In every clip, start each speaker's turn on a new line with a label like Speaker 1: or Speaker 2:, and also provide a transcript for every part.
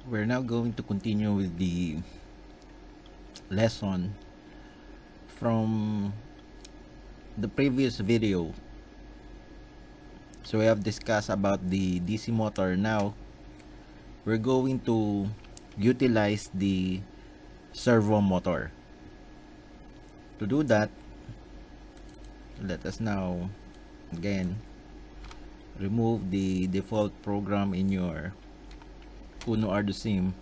Speaker 1: We're now going to continue with the lesson from the previous video. So we have discussed about the DC motor. Now we're going to utilize the servo motor. To do that, let us now again remove the default program in your Uno Arduino sim.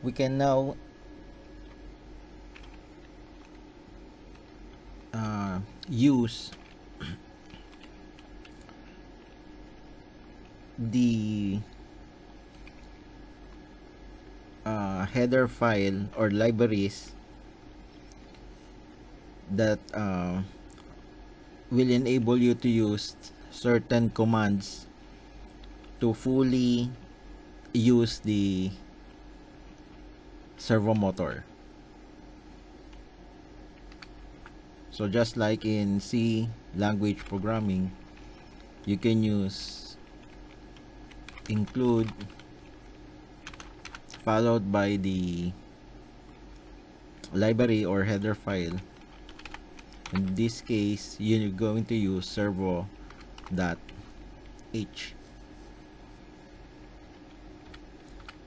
Speaker 1: We can now use the header file or libraries that will enable you to use certain commands to fully use the servo motor. So just like in C language programming, you can use include followed by the library or header file. In this case, you're going to use servo.h.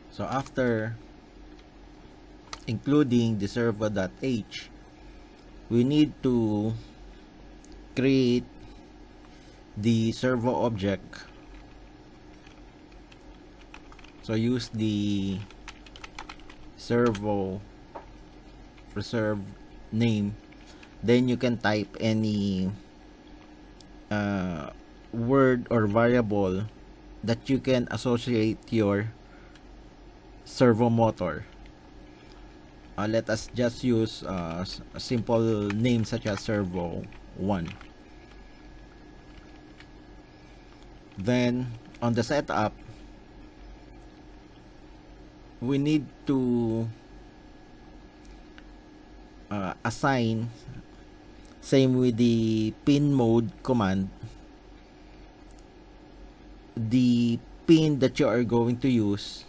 Speaker 1: So after including the servo.h, we need to create the servo object. So use the servo reserve name. Then you can type any word or variable that you can associate your servo motor. Let us just use a simple name such as servo 1. Then on the setup, we need to assign, same with the pin mode command, the pin that you are going to use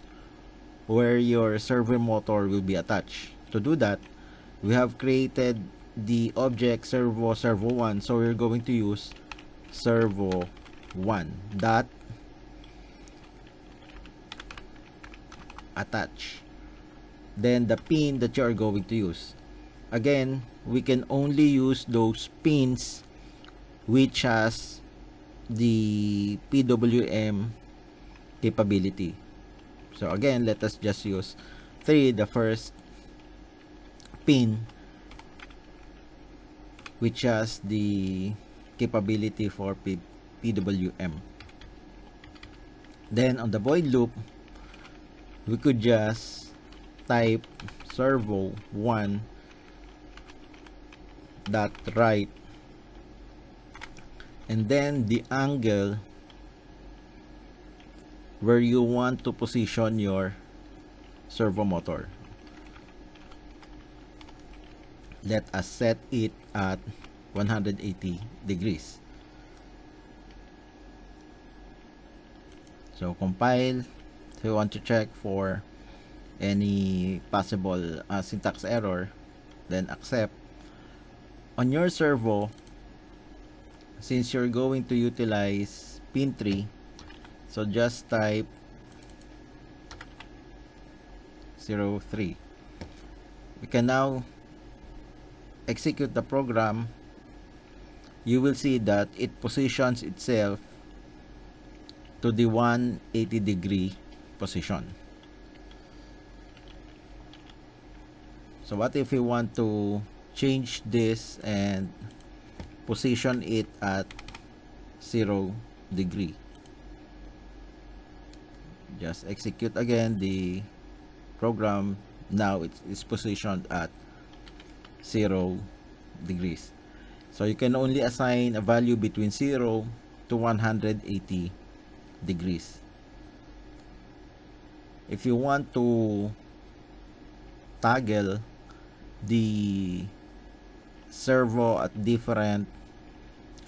Speaker 1: where your servo motor will be attached. To do that, we have created the object servo 1, so we're going to use servo 1 dot attach, then the pin that you are going to use. Again, we can only use those pins which has the PWM capability. So again, let us just use 3, the first pin which has the capability for PWM. Then on the void loop, we could just type servo 1 dot right, and then the angle where you want to position your servo motor. Let us set it at 180 degrees. So compile. If you want to check for any possible syntax error, then accept. On your servo, since you're going to utilize pin 3, so just type 03. We can now execute the program. You will see that it positions itself to the 180 degree position. So what if we want to change this and position it at 0 degree? Just execute again the program. Now it's positioned at 0 degrees. So you can only assign a value between 0 to 180 degrees. If you want to toggle the servo at different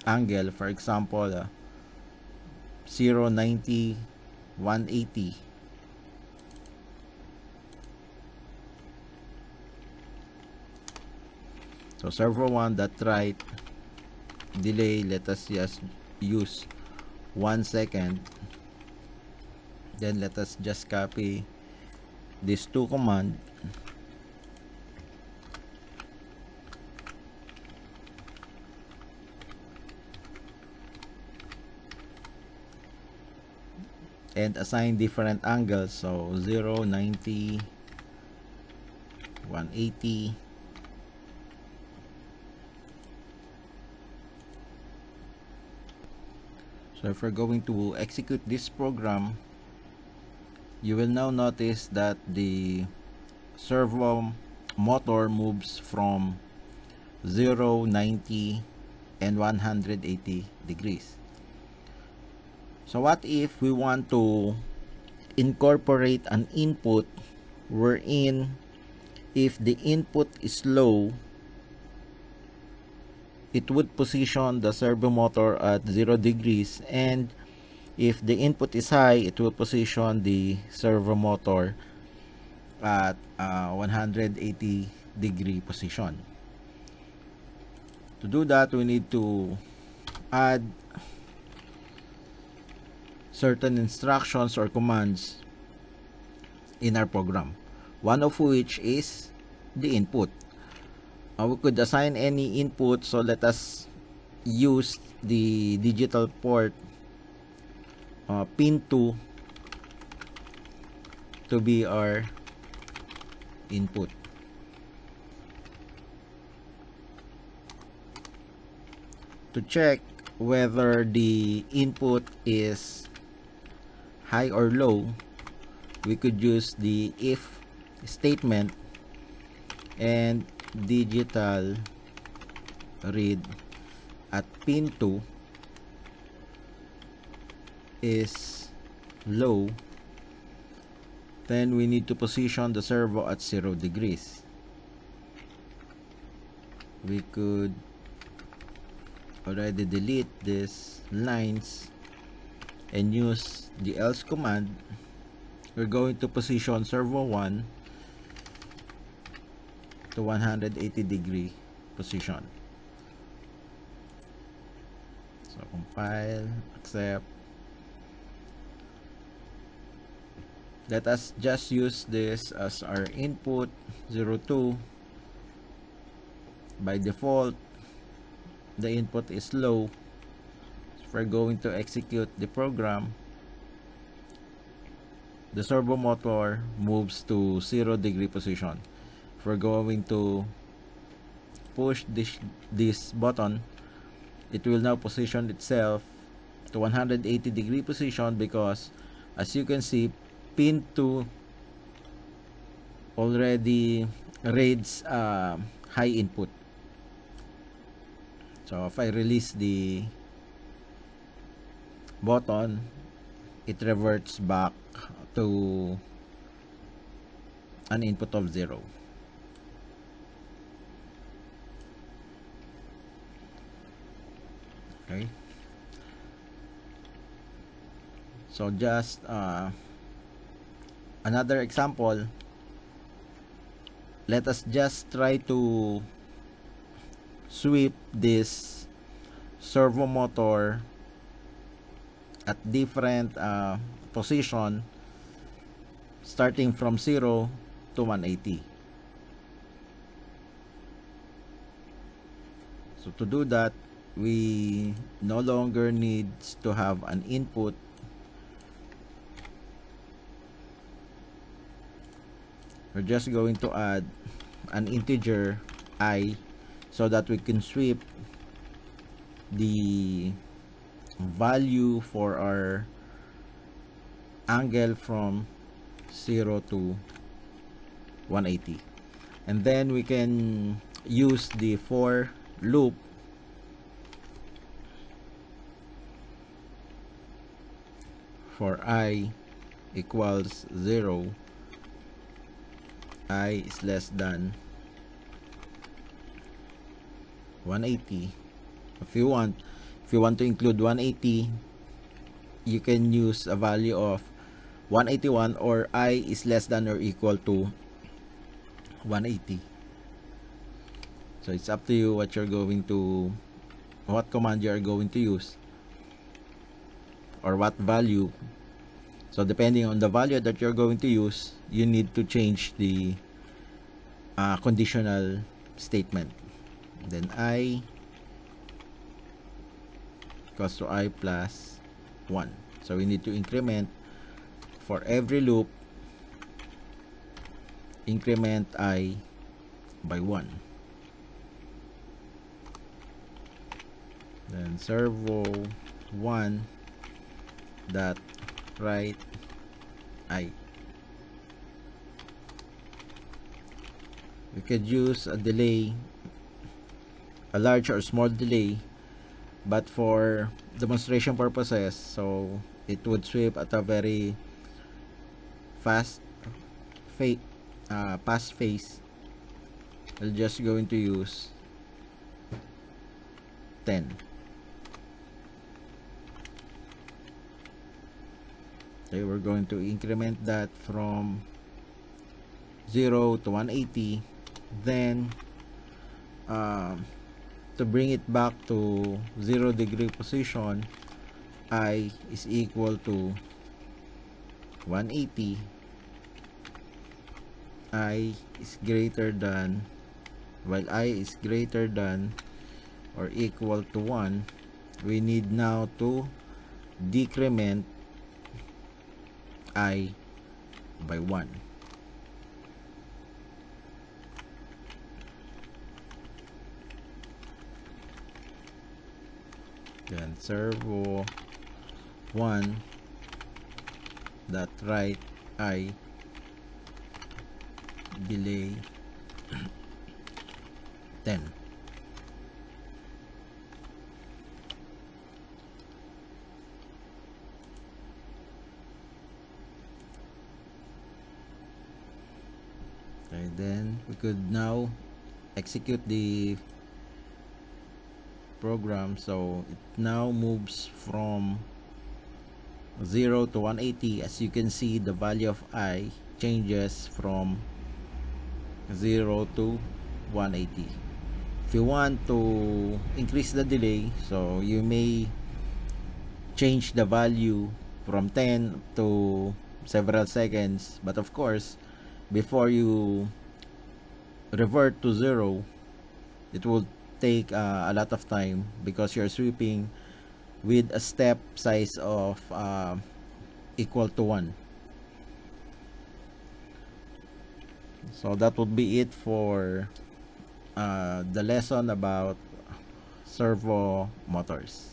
Speaker 1: angle, for example 0, 90, 180. So servo 1, that right, delay, let us just use 1 second. Then let us just copy these two commands. And assign different angles. So 0, 90, 180. So if we're going to execute this program, you will now notice that the servo motor moves from 0, 90, and 180 degrees. So what if we want to incorporate an input wherein if the input is low, it would position the servo motor at 0 degrees, and if the input is high, it will position the servo motor at 180 degree position. To do that, we need to add certain instructions or commands in our program, one of which is the input. We could assign any input, so let us use the digital port pin 2 to be our input. To check whether the input is high or low, we could use the if statement and digital read at pin 2 is low, then we need to position the servo at 0 degrees. We could already delete these lines and use the else command. We're going to position servo 1 to 180 degree position. So compile, accept. Let us just use this as our input 02. By default, the input is low. So if we're going to execute the program, the servo motor moves to 0 degree position. If we're going to push this button, it will now position itself to 180 degree position, because as you can see, pin 2 already reads high input. So if I release the button, it reverts back to an input of 0. Okay, so just another example. Let us just try to sweep this servo motor at different position, starting from 0 to 180. So to do that, we no longer need to have an input. We're just going to add an integer I, so that we can sweep the value for our angle from 0 to 180. And then we can use the for loop for I equals 0, I is less than 180. If you want, If you want to include 180, you can use a value of 181 or I is less than or equal to 180. So it's up to you what command you are going to use, or what value. So depending on the value that you're going to use, you need to change the conditional statement. Then I equals to I plus 1. So we need to increment for every loop, increment I by 1. Then servo 1 dot write I. We could use a delay, a large or small delay, but for demonstration purposes, so it would sweep at a very fast phase. We're just going to use 10. Okay, we're going to increment that from 0 to 180. Then to bring it back to 0 degree position, I is equal to 180. I is greater than, while I is greater than or equal to 1, we need now to decrement I by 1. Then servo 1 dot write I delay 10. Okay, then we could now execute the program. So it now moves from 0 to 180. As you can see, the value of I changes from 0 to 180. If you want to increase the delay, so you may change the value from 10 to several seconds, but of course, before you revert to 0, it will take a lot of time because you're sweeping with a step size of equal to 1. So that would be it for the lesson about servo motors.